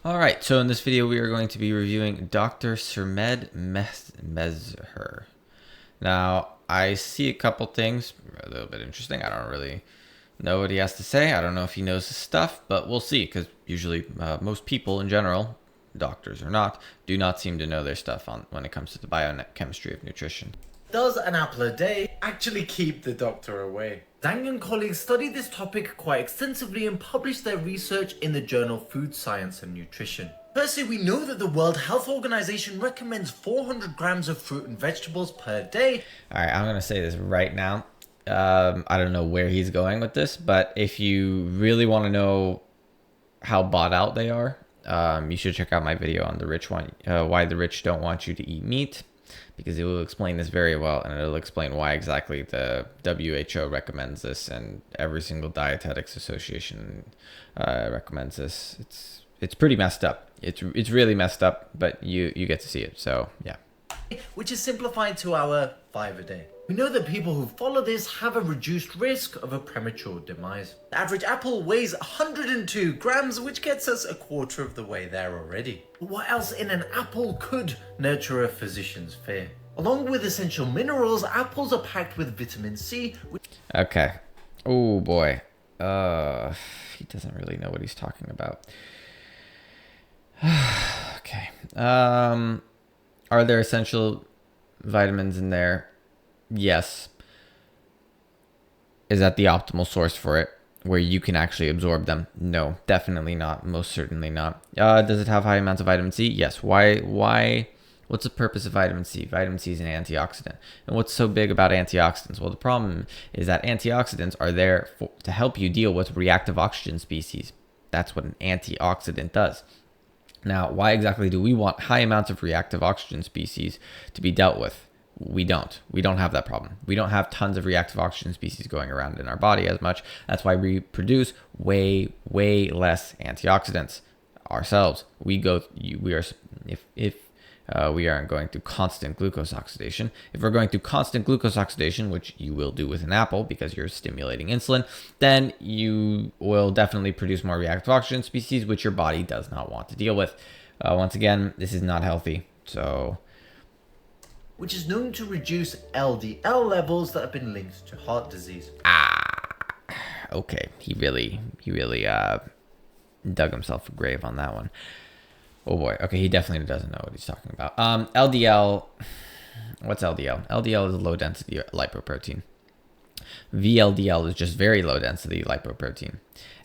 All right, so in this video, we are going to be reviewing DrSermedMezher. Now, I see a couple things a little bit interesting. I don't really know what he has to say. I don't know if he knows his stuff, but we'll see, because usually most people in general, doctors or not, do not seem to know their stuff when it comes to the biochemistry of nutrition. Does an apple a day actually keep the doctor away? Zhang and colleagues studied this topic quite extensively and published their research in the journal Food Science and Nutrition. Firstly, we know that the World Health Organization recommends 400 grams of fruit and vegetables per day. All right, I'm going to say this right now. I don't know where he's going with this, but if you really want to know how bought out they are, you should check out my video on the rich one, why the rich don't want you to eat meat, because it will explain this very well, and it'll explain why exactly the WHO recommends this, and every single dietetics association recommends this. It's pretty messed up. It's really messed up, but you get to see it. So yeah. Which is simplified to our 5 a day. We know that people who follow this have a reduced risk of a premature demise. The average apple weighs 102 grams, which gets us a quarter of the way there already. But what else in an apple could nurture a physician's fear? Along with essential minerals, apples are packed with vitamin C. Okay. Oh boy. He doesn't really know what he's talking about. Okay. Are there essential vitamins in there? Yes. Is that the optimal source for it, where you can actually absorb them? No, definitely not. Most certainly not. Does it have high amounts of vitamin C? Yes. Why? What's the purpose of vitamin C? Vitamin C is an antioxidant. And what's so big about antioxidants? Well, the problem is that antioxidants are there to help you deal with reactive oxygen species. That's what an antioxidant does. Now, why exactly do we want high amounts of reactive oxygen species to be dealt with? We don't. We don't have that problem. We don't have tons of reactive oxygen species going around in our body as much. That's why we produce way less antioxidants ourselves. We are if we aren't going through constant glucose oxidation. If we're going through constant glucose oxidation, which you will do with an apple because you're stimulating insulin, then you will definitely produce more reactive oxygen species, which your body does not want to deal with. Once again, this is not healthy. So, which is known to reduce LDL levels that have been linked to heart disease. Okay. He really dug himself a grave on that one. Oh boy. Okay, he definitely doesn't know what he's talking about. LDL. What's LDL? LDL is low density lipoprotein. VLDL is just very low density lipoprotein.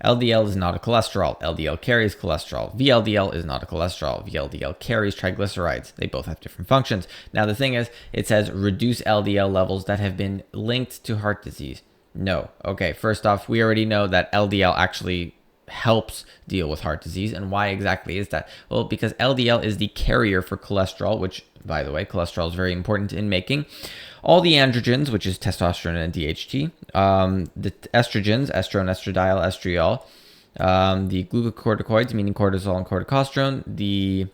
LDL is not a cholesterol. LDL carries cholesterol. VLDL is not a cholesterol. VLDL carries triglycerides. They both have different functions. Now the thing is, it says reduce LDL levels that have been linked to heart disease. No. Okay, first off, we already know that LDL actually helps deal with heart disease. And why exactly is that? Well, because LDL is the carrier for cholesterol, which, by the way, cholesterol is very important in making all the androgens, which is testosterone and DHT, the estrogens, estrone, estradiol, estriol, the glucocorticoids, meaning cortisol and corticosterone, the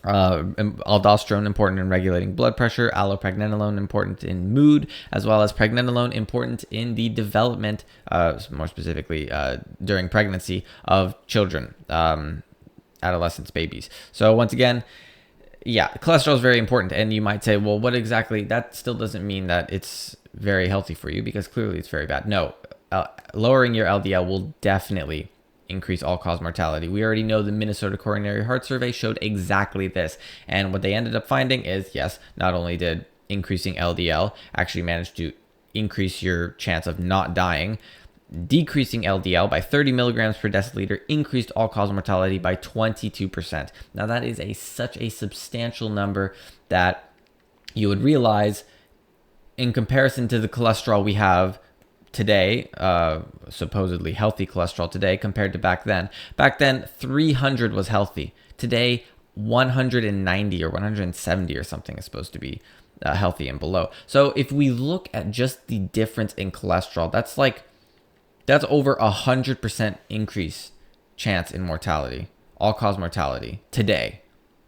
aldosterone, important in regulating blood pressure, allopregnenolone, important in mood, as well as pregnenolone, important in the development, more specifically during pregnancy of children, adolescents, babies. So once again, yeah, cholesterol is very important. And you might say, well, what exactly? That still doesn't mean that it's very healthy for you, because clearly it's very bad. No, lowering your LDL will definitely increase all-cause mortality. We already know the Minnesota Coronary Heart Survey showed exactly this. And what they ended up finding is, yes, not only did increasing LDL actually manage to increase your chance of not dying, decreasing LDL by 30 milligrams per deciliter increased all-cause mortality by 22%. Now that is such a substantial number that you would realize, in comparison to the cholesterol we have today, supposedly healthy cholesterol today compared to back then. Back then, 300 was healthy. Today, 190 or 170 or something is supposed to be healthy and below. So if we look at just the difference in cholesterol, that's over 100% increase chance in mortality, all-cause mortality today,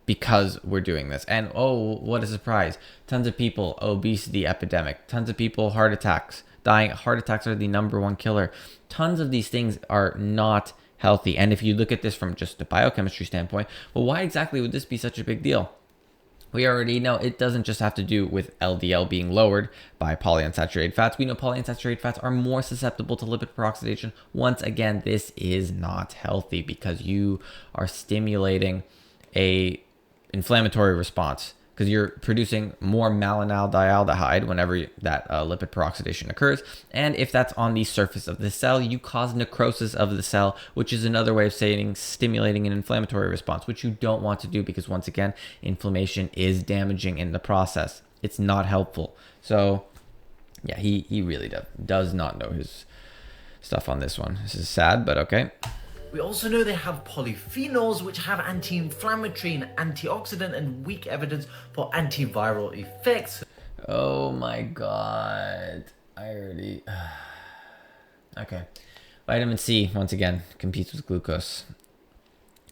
because we're doing this. And oh, what a surprise. Tons of people, obesity epidemic, tons of people, heart attacks, dying. Heart attacks are the #1 killer. Tons of these things are not healthy. And if you look at this from just a biochemistry standpoint, well, why exactly would this be such a big deal? We already know it doesn't just have to do with LDL being lowered by polyunsaturated fats. We know polyunsaturated fats are more susceptible to lipid peroxidation. Once again, this is not healthy because you are stimulating a inflammatory response, because you're producing more malonaldehyde whenever that lipid peroxidation occurs. And if that's on the surface of the cell, you cause necrosis of the cell, which is another way of saying stimulating an inflammatory response, which you don't want to do because, once again, inflammation is damaging in the process. It's not helpful. So, yeah, he really does not know his stuff on this one. This is sad, but okay. We also know they have polyphenols, which have anti-inflammatory and antioxidant and weak evidence for antiviral effects. Oh my god. I already... Okay. Vitamin C, once again, competes with glucose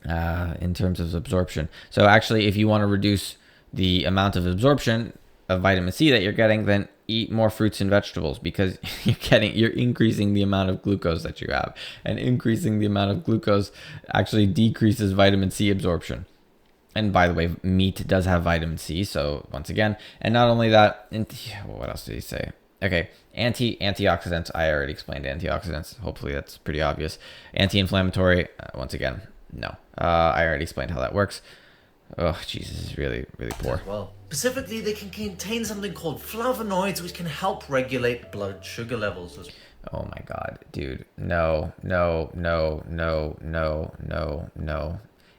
in terms of absorption. So actually, if you want to reduce the amount of absorption of vitamin C that you're getting, then eat more fruits and vegetables, because you're increasing the amount of glucose that you have, and increasing the amount of glucose actually decreases vitamin C absorption. And by the way, meat does have vitamin C, so once again, and not only that, what else did he say? Okay, antioxidants. I already explained antioxidants. Hopefully that's pretty obvious. Anti-inflammatory. Once again, no. I already explained how that works. Oh, Jesus, is really, really poor. Well, specifically, they can contain something called flavonoids, which can help regulate blood sugar levels. Oh my God, dude. No.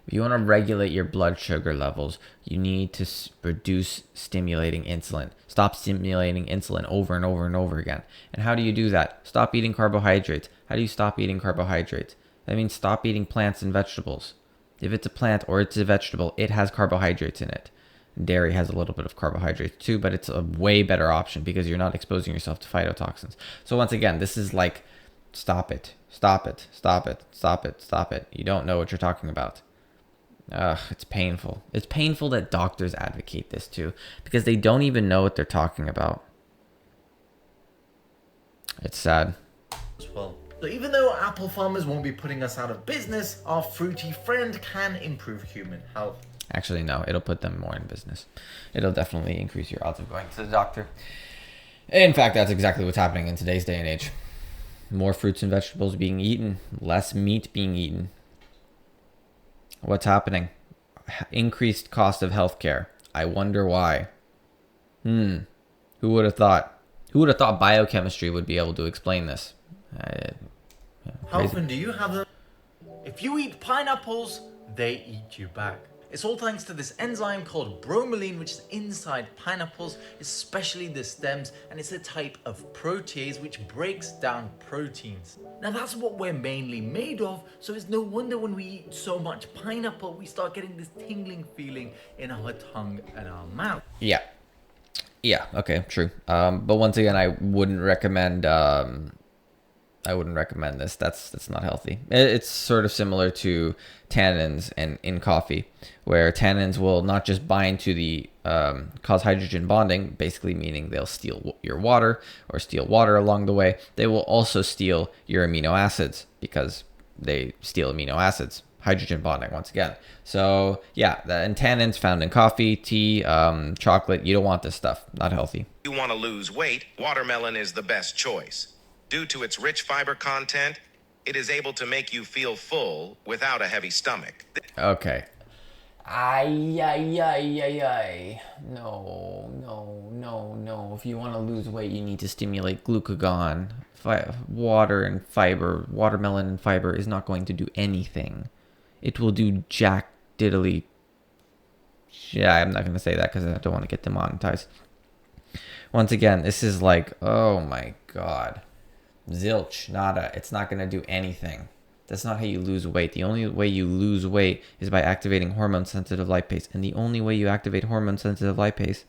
If you want to regulate your blood sugar levels, you need to reduce stimulating insulin. Stop stimulating insulin over and over and over again. And how do you do that? Stop eating carbohydrates. How do you stop eating carbohydrates? That means stop eating plants and vegetables. If it's a plant or it's a vegetable, it has carbohydrates in it. Dairy has a little bit of carbohydrates too, but it's a way better option because you're not exposing yourself to phytotoxins. So once again, this is like, stop it. You don't know what you're talking about. It's painful. It's painful that doctors advocate this too, because they don't even know what they're talking about. It's sad. Well, so even though apple farmers won't be putting us out of business, our fruity friend can improve human health. Actually, no, it'll put them more in business. It'll definitely increase your odds of going to the doctor. In fact, that's exactly what's happening in today's day and age. More fruits and vegetables being eaten, less meat being eaten. What's happening? Increased cost of healthcare. I wonder why. Who would have thought? Who would have thought biochemistry would be able to explain this? How often do you have them? If you eat pineapples, they eat you back. It's all thanks to this enzyme called bromelain, which is inside pineapples, especially the stems, and it's a type of protease which breaks down proteins. Now that's what we're mainly made of, so it's no wonder when we eat so much pineapple, we start getting this tingling feeling in our tongue and our mouth. Yeah, okay, true. But once again, I wouldn't recommend this. That's not healthy. It's sort of similar to tannins in coffee, where tannins will not just bind to the cause hydrogen bonding, basically meaning they'll steal your water or steal water along the way. They will also steal your amino acids because they steal amino acids, hydrogen bonding once again. So yeah, and tannins found in coffee, tea, chocolate. You don't want this stuff. Not healthy. You want to lose weight, watermelon is the best choice. Due to its rich fiber content, it is able to make you feel full without a heavy stomach. Okay. No. If you want to lose weight, you need to stimulate glucagon. Water and fiber, watermelon and fiber is not going to do anything. It will do jack diddly. Yeah, I'm not going to say that because I don't want to get demonetized. Once again, this is like, oh my God. Zilch, nada. It's not going to do anything. That's not how you lose weight. The only way you lose weight is by activating hormone-sensitive lipase. And the only way you activate hormone-sensitive lipase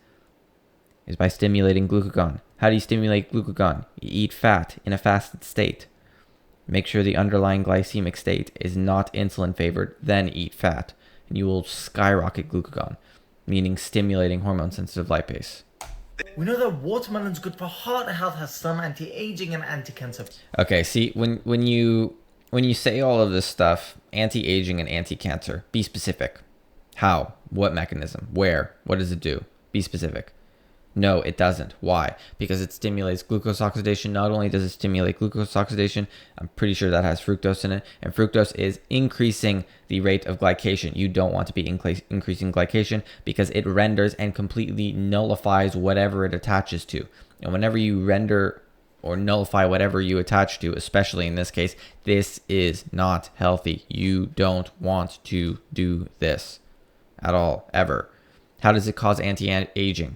is by stimulating glucagon. How do you stimulate glucagon? You eat fat in a fasted state. Make sure the underlying glycemic state is not insulin favored, then eat fat. And you will skyrocket glucagon, meaning stimulating hormone-sensitive lipase. We know that watermelon's good for heart health, has some anti-aging and anti-cancer. Okay, see, when you when you say all of this stuff, anti-aging and anti-cancer, be specific. How? What mechanism? Where? What does it do? Be specific. No, it doesn't. Why? Because it stimulates glucose oxidation. Not only does it stimulate glucose oxidation, I'm pretty sure that has fructose in it. And fructose is increasing the rate of glycation. You don't want to be increasing glycation because it renders and completely nullifies whatever it attaches to. And whenever you render or nullify whatever you attach to, especially in this case, this is not healthy. You don't want to do this at all, ever. How does it cause anti-aging?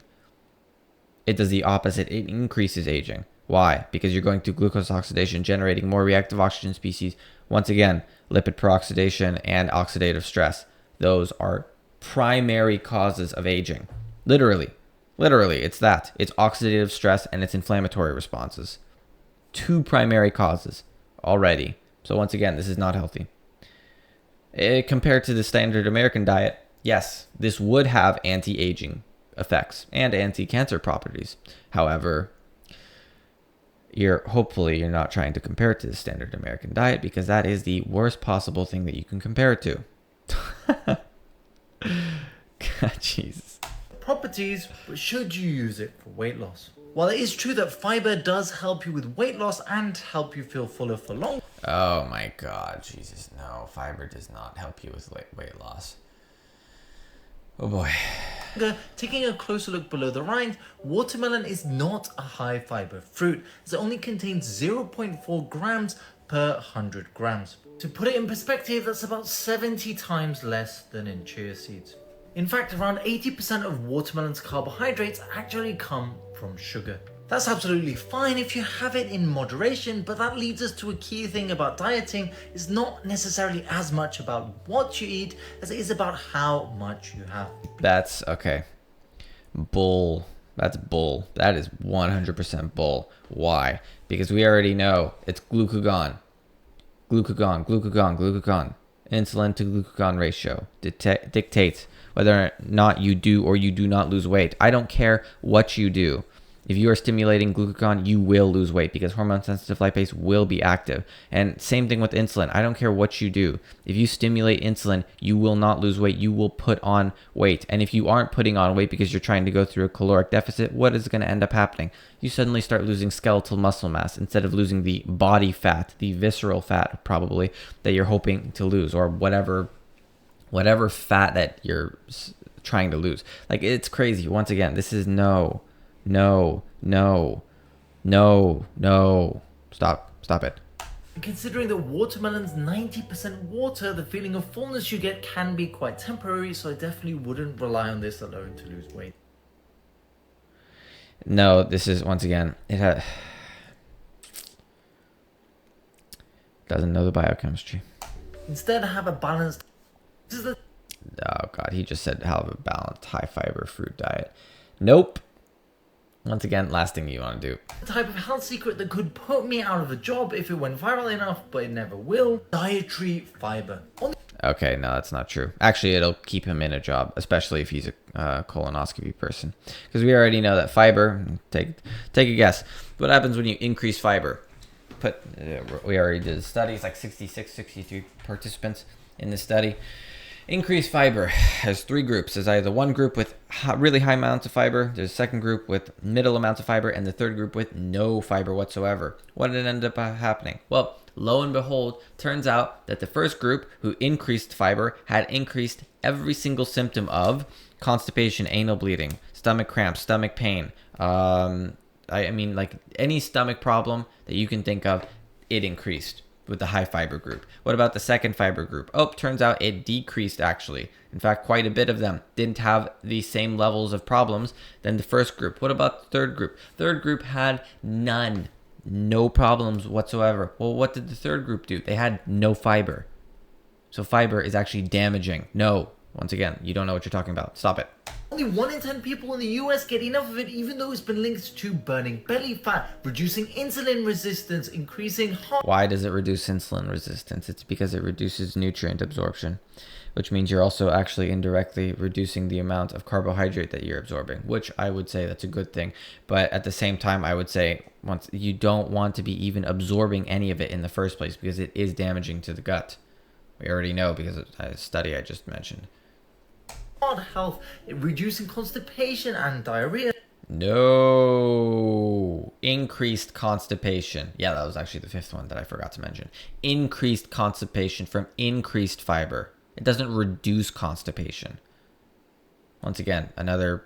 It does the opposite. It increases aging. Why? Because you're going through glucose oxidation, generating more reactive oxygen species. Once again, lipid peroxidation and oxidative stress. Those are primary causes of aging. Literally, it's that. It's oxidative stress and it's inflammatory responses. Two primary causes already. So once again, this is not healthy. Compared to the standard American diet, yes, this would have anti-aging effects and anti-cancer properties. However, hopefully you're not trying to compare it to the standard American diet, because that is the worst possible thing that you can compare it to. God, Jesus. Properties, but should you use it for weight loss? While it is true that fiber does help you with weight loss and help you feel fuller for long. Oh my God, Jesus, no. Fiber does not help you with weight loss. Oh boy. Taking a closer look below the rind, watermelon is not a high fiber fruit, as it only contains 0.4 grams per 100 grams. To put it in perspective, that's about 70 times less than in chia seeds. In fact, around 80% of watermelon's carbohydrates actually come from sugar. That's absolutely fine if you have it in moderation, but that leads us to a key thing about dieting. It's not necessarily as much about what you eat as it is about how much you have. That's okay. Bull. That's bull. That is 100% bull. Why? Because we already know it's glucagon. Glucagon. Insulin to glucagon ratio dictates whether or not you do or you do not lose weight. I don't care what you do. If you are stimulating glucagon, you will lose weight because hormone-sensitive lipase will be active. And same thing with insulin. I don't care what you do. If you stimulate insulin, you will not lose weight. You will put on weight. And if you aren't putting on weight because you're trying to go through a caloric deficit, what is going to end up happening? You suddenly start losing skeletal muscle mass instead of losing the body fat, the visceral fat probably, that you're hoping to lose, or whatever fat that you're trying to lose. Like, it's crazy. Once again, this is no. Stop it. Considering that watermelon's 90% water, the feeling of fullness you get can be quite temporary, so I definitely wouldn't rely on this alone to lose weight. No, this is, once again, it doesn't know the biochemistry. Instead, have a balanced... Oh God, he just said have a balanced high fiber fruit diet. Nope. Once again, last thing you want to do. The type of health secret that could put me out of a job if it went viral enough, but it never will. Dietary fiber. Okay, no, that's not true. Actually, it'll keep him in a job, especially if he's a colonoscopy person. Because we already know that fiber, take a guess. What happens when you increase fiber? We already did studies, like 63 participants in this study. Increased fiber has three groups. There's either one group with really high amounts of fiber, there's a second group with middle amounts of fiber, and the third group with no fiber whatsoever. What did end up happening? Well, lo and behold, turns out that the first group who increased fiber had increased every single symptom of constipation, anal bleeding, stomach cramps, stomach pain. I mean, like any stomach problem that you can think of, it increased with the high fiber group. What about the second fiber group? Oh, turns out it decreased actually. In fact, quite a bit of them didn't have the same levels of problems than the first group. What about the third group? Third group had none. No problems whatsoever. Well, what did the third group do? They had no fiber. So fiber is actually damaging. No. Once again, you don't know what you're talking about. Stop it. Only 1 in 10 people in the US get enough of it, even though it's been linked to burning belly fat, reducing insulin resistance, increasing heart. Why does it reduce insulin resistance? It's because it reduces nutrient absorption. which means you're also actually indirectly reducing the amount of carbohydrate that you're absorbing, which I would say that's a good thing. But at the same time, I would say once you don't want to be even absorbing any of it in the first place because it is damaging to the gut. We already know because of a study I just mentioned. Heart health, reducing constipation and diarrhea. No. Increased constipation. Yeah, that was actually the fifth one that I forgot to mention. Increased constipation from increased fiber. It doesn't reduce constipation. Once again, another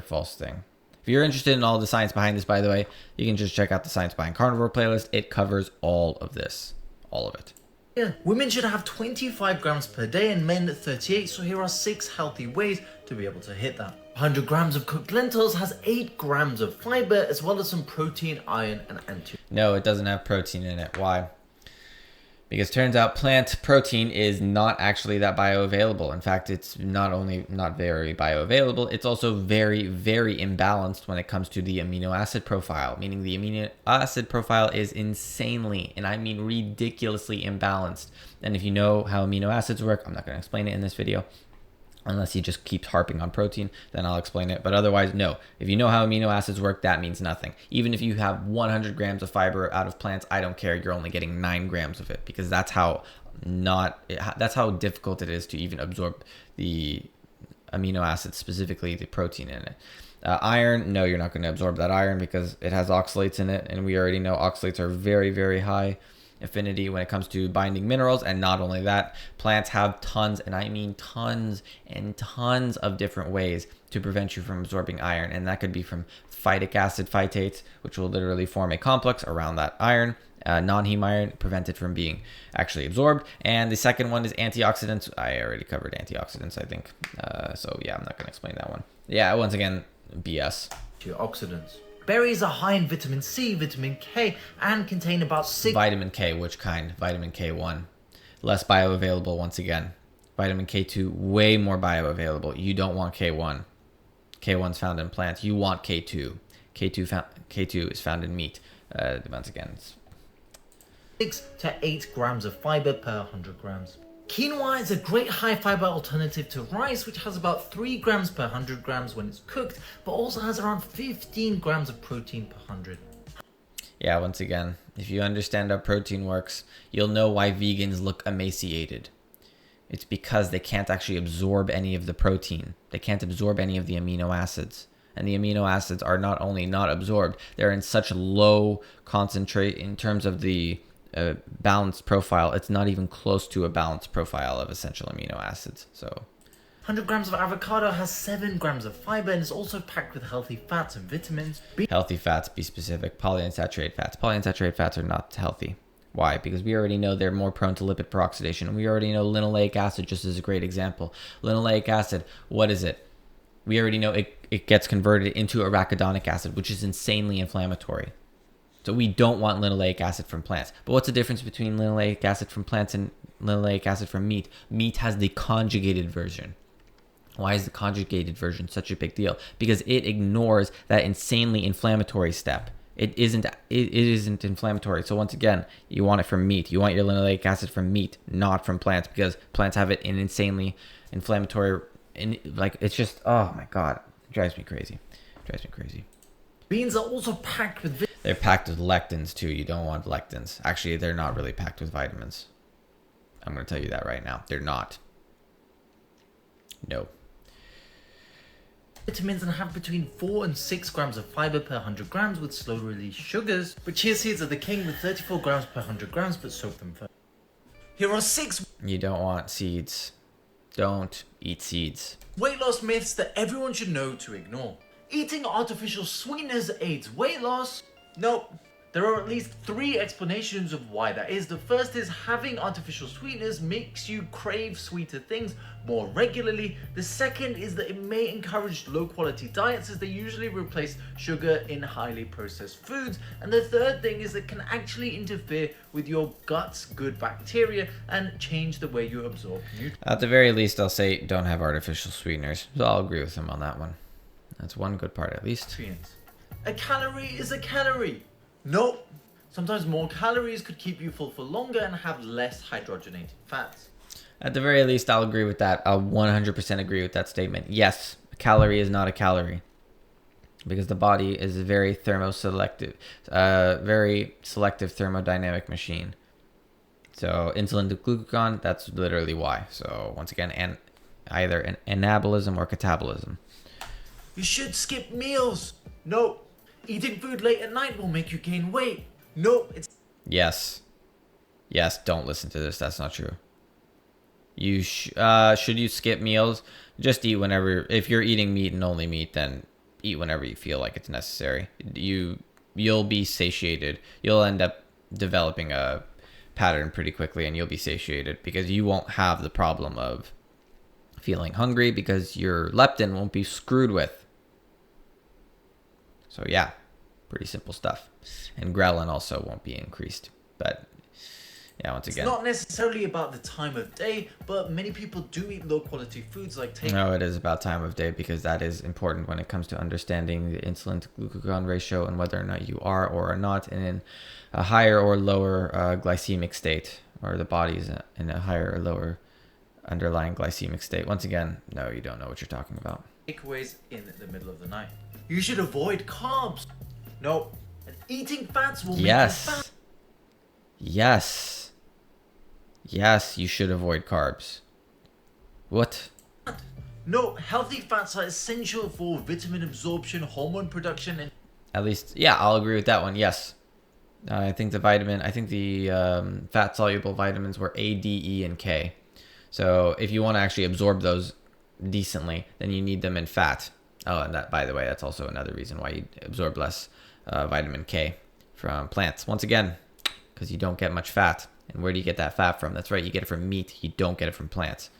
false thing. If you're interested in all the science behind this, by the way, you can just check out the Science Behind Carnivore playlist. It covers all of this. All of it. Yeah, women should have 25 grams per day and men 38, so here are 6 healthy ways to be able to hit that. 100 grams of cooked lentils has 8 grams of fiber as well as some protein, iron and antioxidants. No, it doesn't have protein in it. Why? Because turns out plant protein is not actually that bioavailable. In fact, it's not only not very bioavailable, it's also very, very imbalanced when it comes to the amino acid profile, meaning the amino acid profile is insanely, and I mean ridiculously imbalanced. And if you know how amino acids work, I'm not going to explain it in this video, unless you just keep harping on protein, then I'll explain it. But otherwise, no. If you know how amino acids work, that means nothing. Even if you have 100 grams of fiber out of plants, I don't care. You're only getting 9 grams of it because that's how difficult it is to even absorb the amino acids, specifically the protein in it. Iron, no, you're not going to absorb that iron because it has oxalates in it, and we already know oxalates are very, very high affinity when it comes to binding minerals. And not only that, plants have tons, and I mean tons and tons of different ways to prevent you from absorbing iron, and that could be from phytic acid phytates, which will literally form a complex around that iron, non-heme iron, prevent it from being actually absorbed. And the second one is antioxidants. I already covered antioxidants, I think, so yeah, I'm not going to explain that one. Yeah, once again, BS. Antioxidants. Berries are high in vitamin C, vitamin K, and contain about 6... Vitamin K, which kind? Vitamin K1. Less bioavailable once again. Vitamin K2, way more bioavailable. You don't want K1. K1's found in plants. You want K2. K2 is found in meat. Once again, it's 6 to 8 grams of fiber per 100 grams. Quinoa is a great high fiber alternative to rice, which has about 3 grams per 100 grams when it's cooked, but also has around 15 grams of protein per 100. Yeah, once again, if you understand how protein works, you'll know why vegans look emaciated. It's because they can't actually absorb any of the protein. They can't absorb any of the amino acids. And the amino acids are not only not absorbed, they're in such low concentrate in terms of the balanced profile. It's not even close to a balanced profile of essential amino acids. So 100 grams of avocado has 7 grams of fiber and is also packed with healthy fats and vitamins. Healthy fats, be specific. Polyunsaturated fats. Polyunsaturated fats are not healthy. Why? Because we already know they're more prone to lipid peroxidation. We already know linoleic acid just is a great example. Linoleic acid, what is it? We already know it gets converted into arachidonic acid, which is insanely inflammatory. So we don't want linoleic acid from plants. But what's the difference between linoleic acid from plants and linoleic acid from meat? Meat has the conjugated version. Why is the conjugated version such a big deal? Because it ignores that insanely inflammatory step. It isn't inflammatory. So once again, you want it from meat. You want your linoleic acid from meat, not from plants, because plants have it in insanely inflammatory. It's just, oh my god, it drives me crazy. Beans are also packed with vitamins. They're packed with lectins too. You don't want lectins. Actually, they're not really packed with vitamins. I'm going to tell you that right now. They're not. No. Vitamins and have between 4 and 6 grams of fiber per 100 grams with slow release sugars. But chia seeds are the king with 34 grams per 100 grams, but soak them first. Here are 6 You don't want seeds. Don't eat seeds. weight loss myths that everyone should know to ignore. Eating artificial sweeteners aids weight loss? Nope. There are at least 3 explanations of why that is. The first is having artificial sweeteners makes you crave sweeter things more regularly. The second is that it may encourage low quality diets as they usually replace sugar in highly processed foods. And the third thing is that it can actually interfere with your gut's good bacteria and change the way you absorb nutrients. At the very least, I'll say don't have artificial sweeteners. So I'll agree with him on that one. That's one good part at least. A calorie is a calorie. Nope. Sometimes more calories could keep you full for longer and have less hydrogenated fats. At the very least, I'll agree with that. I'll 100% agree with that statement. Yes, a calorie is not a calorie because the body is a very very selective thermodynamic machine. So insulin to glucagon, that's literally why. So once again, either an anabolism or catabolism. You should skip meals. No. Eating food late at night will make you gain weight. No, it's... Yes, don't listen to this. That's not true. You should you skip meals? Just eat whenever. If you're eating meat and only meat, then eat whenever you feel like it's necessary. You'll be satiated. You'll end up developing a pattern pretty quickly, and you'll be satiated because you won't have the problem of feeling hungry because your leptin won't be screwed with. So yeah, pretty simple stuff. And ghrelin also won't be increased. But yeah, once again, it's not necessarily about the time of day, but many people do eat low quality foods like taking... No, it is about time of day because that is important when it comes to understanding the insulin to glucagon ratio and whether or not you are not in a higher or lower glycemic state, or the body's in a higher or lower underlying glycemic state. Once again, no, you don't know what you're talking about. Takeaways in the middle of the night. You should avoid carbs. No. And eating fats will make you fat. Yes, you should avoid carbs. What? No, healthy fats are essential for vitamin absorption, hormone production, and... At least, yeah, I'll agree with that one. Yes. I think the fat-soluble vitamins were A, D, E, and K. So if you want to actually absorb those decently, then you need them in fat. Oh, and that, by the way, that's also another reason why you absorb less vitamin K from plants. Once again, because you don't get much fat. And where do you get that fat from? That's right, you get it from meat. You don't get it from plants.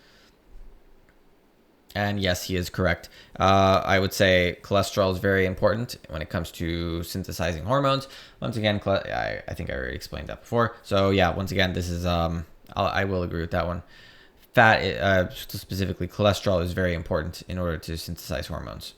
And yes, he is correct. I would say cholesterol is very important when it comes to synthesizing hormones. Once again, I think I already explained that before. So yeah, once again, this is I will agree with that one. Fat, specifically cholesterol, is very important in order to synthesize hormones.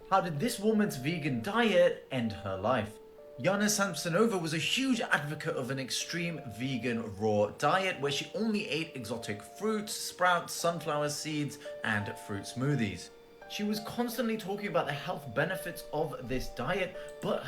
How did this woman's vegan diet end her life? Yana Samsonova was a huge advocate of an extreme vegan raw diet where she only ate exotic fruits, sprouts, sunflower seeds, and fruit smoothies. She was constantly talking about the health benefits of this diet, but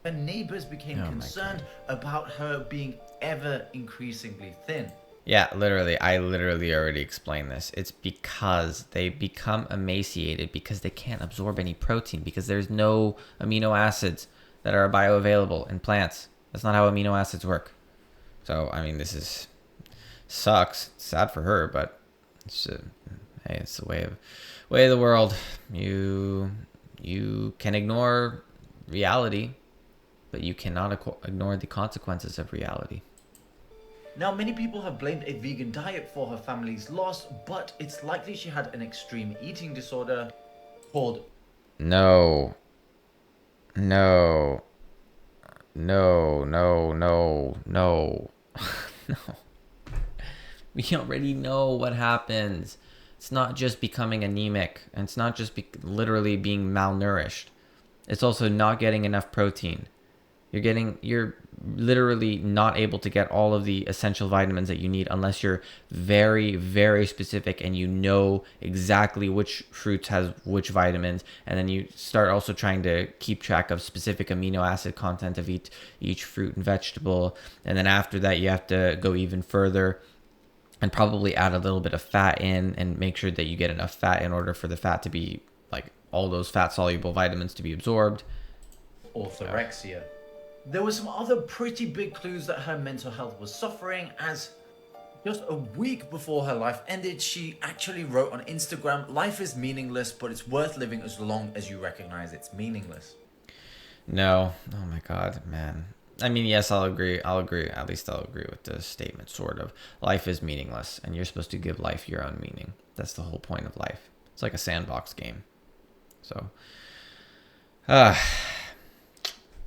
her neighbors became concerned about her being ever increasingly thin. Yeah, literally. I literally already explained this. It's because they become emaciated because they can't absorb any protein because there's no amino acids that are bioavailable in plants. That's not how amino acids work. So, I mean, sucks. It's sad for her, but it's hey, it's the way of the world. You can ignore reality, but you cannot ignore the consequences of reality. Now, many people have blamed a vegan diet for her family's loss, but it's likely she had an extreme eating disorder called... No. We already know what happens. It's not just becoming anemic, and it's not just literally being malnourished. It's also not getting enough protein. You're literally not able to get all of the essential vitamins that you need unless you're very, very specific and you know exactly which fruits has which vitamins. And then you start also trying to keep track of specific amino acid content of each fruit and vegetable. And then after that, you have to go even further and probably add a little bit of fat in and make sure that you get enough fat in order for the fat to be, like, all those fat soluble vitamins to be absorbed. Orthorexia. There were some other pretty big clues that her mental health was suffering, as just a week before her life ended, she actually wrote on Instagram, "Life is meaningless, but it's worth living as long as you recognize it's meaningless." No. Oh my God, man. I mean, yes, I'll agree. At least I'll agree with the statement, sort of. Life is meaningless, and you're supposed to give life your own meaning. That's the whole point of life. It's like a sandbox game. So,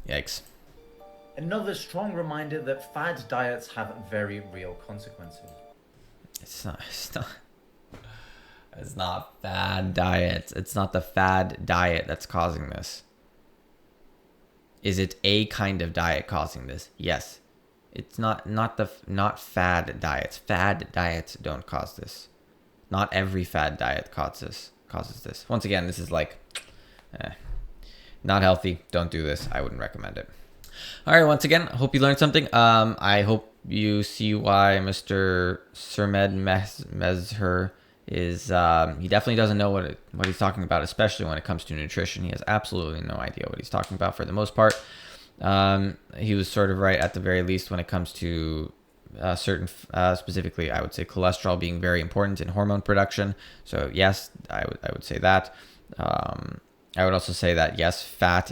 yikes. Another strong reminder that fad diets have very real consequences. It's not fad diets. It's not the fad diet that's causing this. Is it a kind of diet causing this? Yes. It's not fad diets. Fad diets don't cause this. Not every fad diet causes this. Once again, this is like not healthy. Don't do this. I wouldn't recommend it. All right. Once again, I hope you learned something. I hope you see why Mr. DrSermedMezher is he definitely doesn't know what he's talking about, especially when it comes to nutrition. He has absolutely no idea what he's talking about for the most part. He was sort of right at the very least when it comes to certain, specifically, I would say cholesterol being very important in hormone production. So yes, I would say that. I would also say that yes, fat,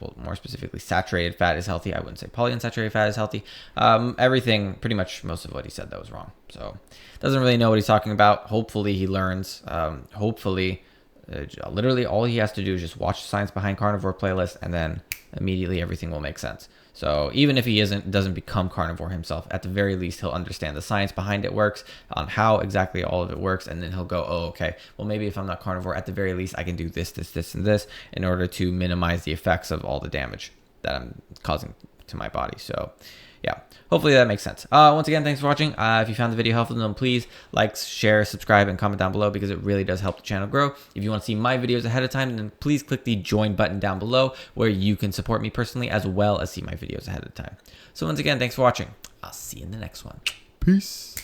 well, more specifically, saturated fat is healthy. I wouldn't say polyunsaturated fat is healthy. Everything, pretty much most of what he said that was wrong. So doesn't really know what he's talking about. Hopefully he learns. Hopefully, literally all he has to do is just watch the Science Behind Carnivore playlist, and then immediately everything will make sense. So even if he doesn't become carnivore himself, at the very least he'll understand the science behind it works, on how exactly all of it works, and then he'll go, oh, okay, well, maybe if I'm not carnivore, at the very least I can do this, and this in order to minimize the effects of all the damage that I'm causing to my body. So yeah, hopefully that makes sense. Once again, thanks for watching. If you found the video helpful, then please like, share, subscribe, and comment down below, because it really does help the channel grow. If you want to see my videos ahead of time, then please click the join button down below, where you can support me personally as well as see my videos ahead of time. So once again, thanks for watching. I'll see you in the next one. Peace.